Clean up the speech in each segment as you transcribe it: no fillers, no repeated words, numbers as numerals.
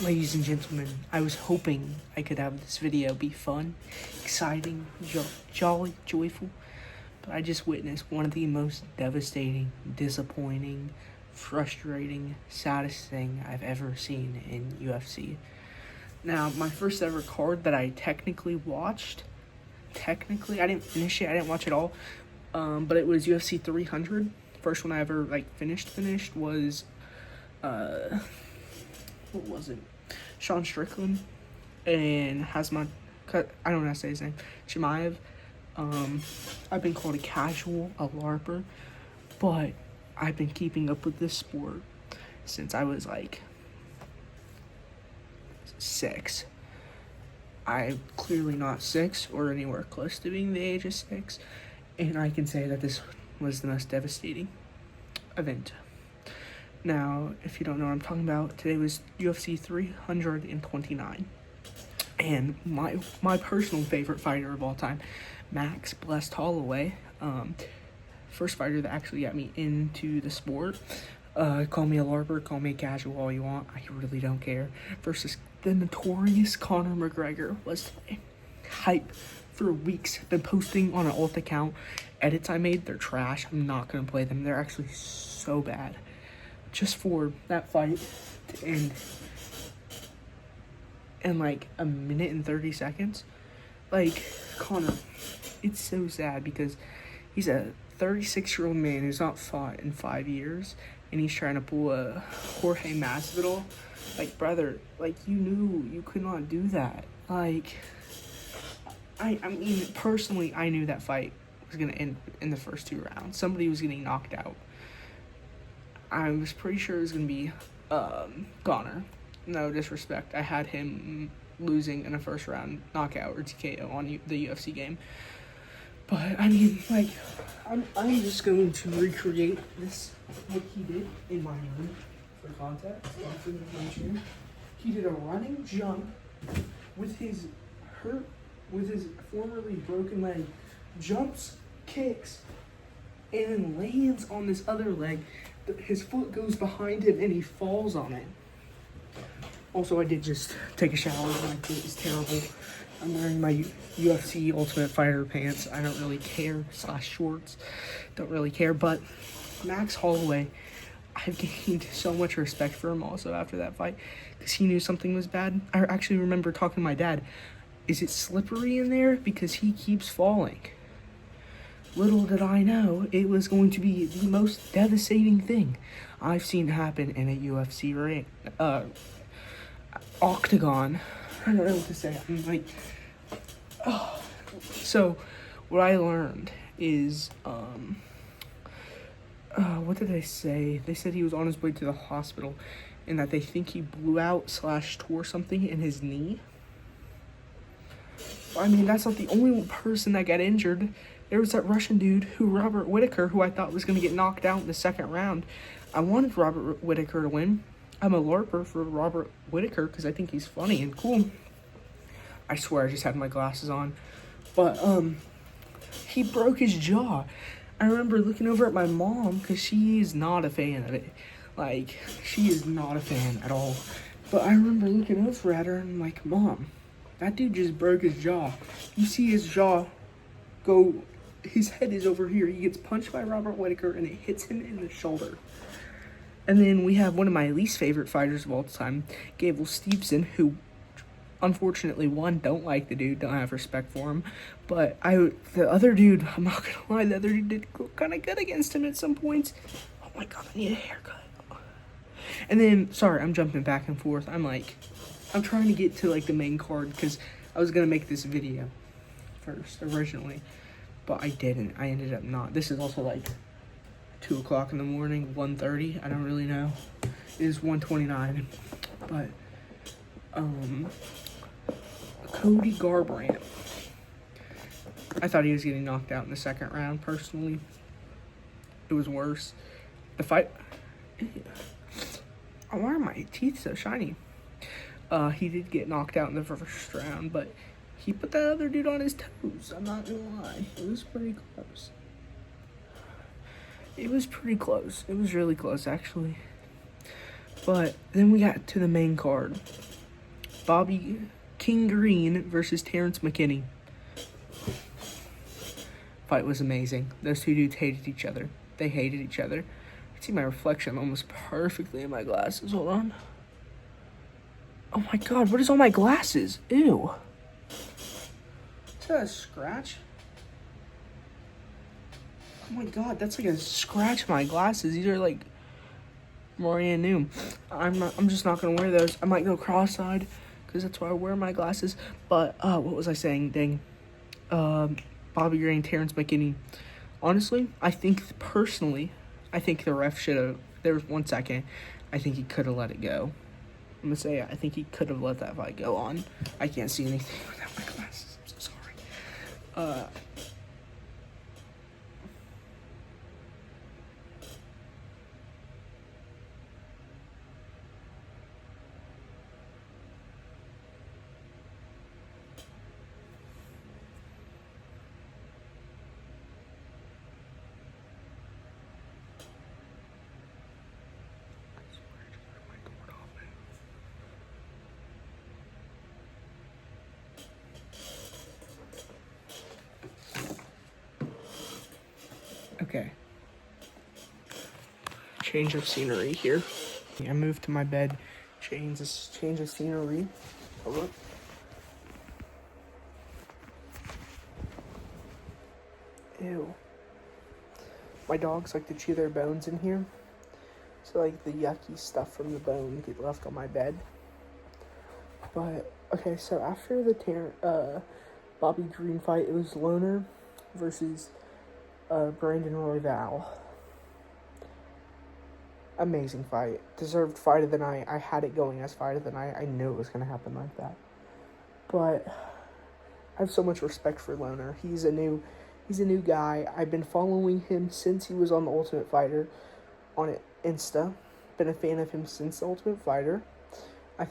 Ladies and gentlemen, I was hoping I could have this video be fun, exciting, jolly, joyful, but I just witnessed one of the most devastating, disappointing, frustrating, saddest thing I've ever seen in UFC. Now, my first ever card that I technically watched, I didn't finish it, I didn't watch it all, but it was UFC 300. First one I ever, finished was, what was it? Sean Strickland and Hazmat, I don't know how to say his name, Chimaev. I've been called a casual, a LARPer, but I've been keeping up with this sport since I was 6. I'm clearly not 6 or anywhere close to being the age of 6, and I can say that this was the most devastating event. Now, if you don't know what I'm talking about, today was UFC 329. And my personal favorite fighter of all time, Max Blessed Holloway, first fighter that actually got me into the sport. Call me a LARPer, call me a casual, all you want. I really don't care. Versus the notorious Conor McGregor was today. Hype for weeks. Been posting on an alt account. Edits I made, they're trash. I'm not going to play them. They're actually so bad. Just for that fight to end in a minute and 30 seconds. Conor, it's so sad because he's a 36-year-old man who's not fought in 5 years, and he's trying to pull a Jorge Masvidal. Brother, you knew you could not do that. I mean, personally, I knew that fight was going to end in the first 2 rounds. Somebody was getting knocked out. I was pretty sure it was going to be Conor. No disrespect. I had him losing in a first round knockout or TKO on the UFC game. But, I mean, I'm just going to recreate this, what he did in my room for context. He did a running jump with his formerly broken leg, jumps, kicks, and then lands on this other leg. His foot goes behind him and he falls on it. Also, I did just take a shower and it was terrible. I'm wearing my UFC Ultimate Fighter pants. I don't really care, /shorts. Don't really care, but Max Holloway, I've gained so much respect for him also after that fight because he knew something was bad. I actually remember talking to my dad, is it slippery in there? Because he keeps falling. Little did I know it was going to be the most devastating thing I've seen happen in a UFC ring, octagon. I don't know what to say. I'm So, what I learned is, what did they say? They said he was on his way to the hospital and that they think he blew out / tore something in his knee. I mean, that's not the only person that got injured. There was that Russian dude, Robert Whittaker, who I thought was going to get knocked out in the second round. I wanted Robert Whittaker to win. I'm a LARPer for Robert Whittaker because I think he's funny and cool. I swear I just had my glasses on. But, he broke his jaw. I remember looking over at my mom because she is not a fan of it. She is not a fan at all. But I remember looking over at her and I'm like, Mom, that dude just broke his jaw. You see his jaw go, his head is over here. He gets punched by Robert Whittaker and it hits him in the shoulder. And then we have one of my least favorite fighters of all time, Gable Steveson, who unfortunately, don't like the dude, don't have respect for him. But the other dude, I'm not gonna lie, the other dude did kind of good against him at some points. Oh my god, I need a haircut. And then, sorry, I'm jumping back and forth. I'm trying to get to the main card because I was gonna make this video first originally, but I didn't. I ended up not. This is also 2 o'clock in the morning, 1:30. I don't really know. It is 1:29, but Cody Garbrandt. I thought he was getting knocked out in the second round. Personally, it was worse. The fight. Why are my teeth so shiny? He did get knocked out in the first round, but he put that other dude on his toes. I'm not gonna lie. It was pretty close. It was pretty close. It was really close, actually. But then we got to the main card. Bobby King Green versus Terrence McKinney. Fight was amazing. Those two dudes hated each other. They hated each other. I can see my reflection almost perfectly in my glasses. Hold on. Oh my god, what is on my glasses? Ew. Is that a scratch? Oh my god, that's like a scratch on my glasses. These are like brand new. I'm just not gonna wear those. I might go cross-eyed because that's why I wear my glasses. But what was I saying? Dang. Bobby Green, Terrence McKinney. Honestly, I think the ref should have. There was 1 second. I think he could have let it go. I'm gonna say I think he could have let that fight go on. I can't see anything without my glasses. I'm so sorry. Okay. Change of scenery here. I moved to my bed. Change of scenery. Hold up. Ew. My dogs like to chew their bones in here. So like the yucky stuff from the bone get left on my bed. But okay, so after the Bobby Green fight, it was Lohner versus Brandon Royval. Amazing fight. Deserved fight of the night. I had it going as fight of the night. I knew it was going to happen like that. But I have so much respect for Lohner. He's a new guy. I've been following him since he was on The Ultimate Fighter on Insta. Been a fan of him since The Ultimate Fighter. I'm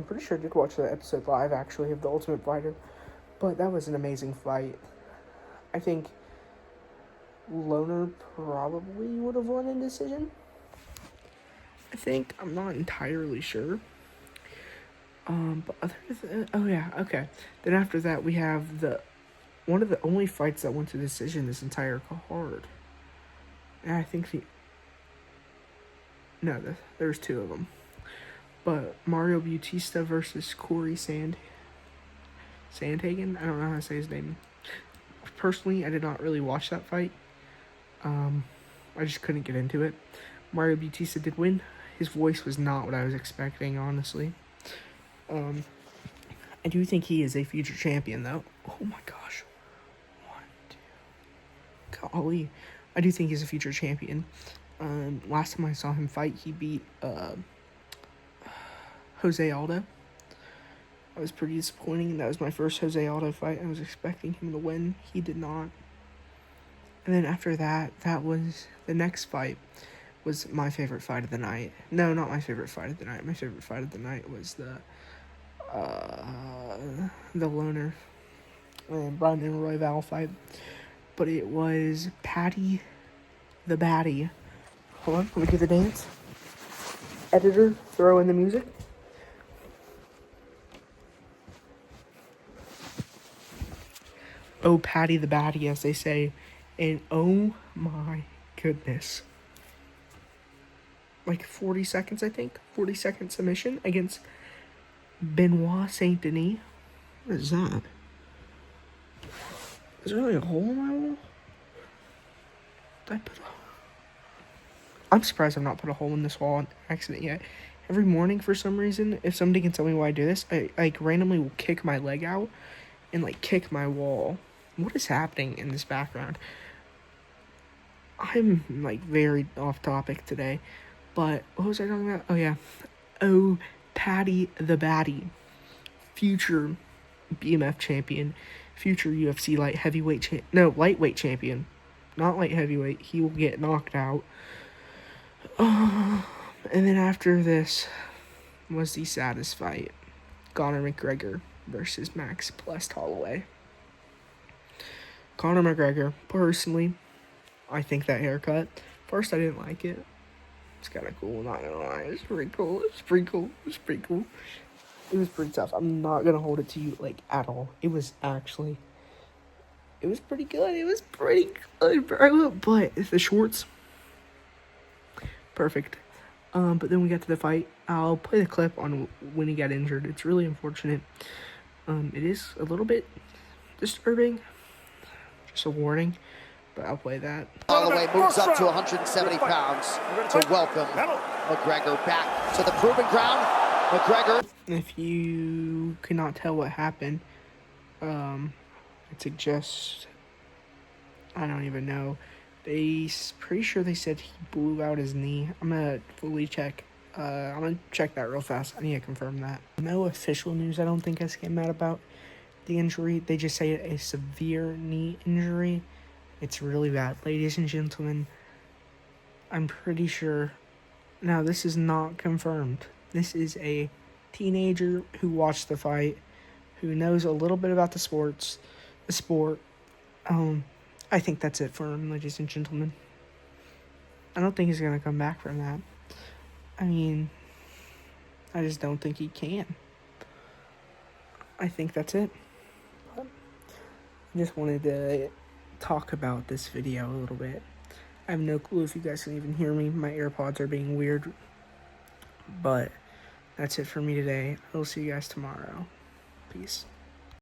pretty sure I did watch the episode live, actually, of The Ultimate Fighter. But that was an amazing fight. I think Lohner probably would have won in decision. I'm not entirely sure. But other than, okay. Then after that, we have one of the only fights that went to decision this entire card. And I think there's two of them. But Mario Bautista versus Corey Sandhagen. I don't know how to say his name. Personally, I did not really watch that fight. I just couldn't get into it. Mario Bautista did win. His voice was not what I was expecting, honestly. I do think he is a future champion, though. Oh my gosh. 1, 2. Golly. I do think he's a future champion. Last time I saw him fight, he beat Jose Aldo. I was pretty disappointing. That was my first Jose Aldo fight. I was expecting him to win. He did not. And then after that, the next fight was my favorite fight of the night. No, not my favorite fight of the night. My favorite fight of the night was the Lohner and Brandon Royval fight. But it was Paddy the Baddy. Hold on, let me do the dance. Editor, throw in the music. Oh, Paddy the Baddy, as they say. And oh my goodness. Like 40 seconds, I think. 40-second submission against Benoit Saint Denis. What is that? Is there really a hole in my wall? I'm surprised I've not put a hole in this wall on accident yet. Every morning, for some reason, if somebody can tell me why I do this, I like randomly will kick my leg out and like kick my wall. What is happening in this background? I'm like very off topic today. But what was I talking about? Oh yeah. Oh, Paddy the Baddy. Future BMF champion. Future UFC lightweight champion. Not light heavyweight. He will get knocked out. And then after this was the saddest fight. Conor McGregor versus Max Blessed Holloway. Conor McGregor, personally, I think that haircut. First, I didn't like it. It's kind of cool, not gonna lie. It's pretty cool. It's pretty cool. It's pretty cool. It was pretty tough. I'm not gonna hold it to you, like, at all. It was pretty good. It was pretty good, bro. But the shorts, perfect. But then we got to the fight. I'll play the clip on when he got injured. It's really unfortunate. It is a little bit disturbing. Just a warning. But I'll play that. Holloway moves up to 170 pounds to welcome McGregor back to the proving ground. McGregor. If you cannot tell what happened, I suggest, I don't even know. Pretty sure they said he blew out his knee. I'm gonna fully check. I'm gonna check that real fast. I need to confirm that. No official news, I don't think, has came out about the injury. They just say a severe knee injury. It's really bad. Ladies and gentlemen, I'm pretty sure. Now, this is not confirmed. This is a teenager who watched the fight, who knows a little bit about the sport. I think that's it for him, ladies and gentlemen. I don't think he's going to come back from that. I mean, I just don't think he can. I think that's it. But I just wanted to talk about this video a little bit. I have no clue if you guys can even hear me. My AirPods are being weird. But that's it for me today. I'll see you guys tomorrow. Peace.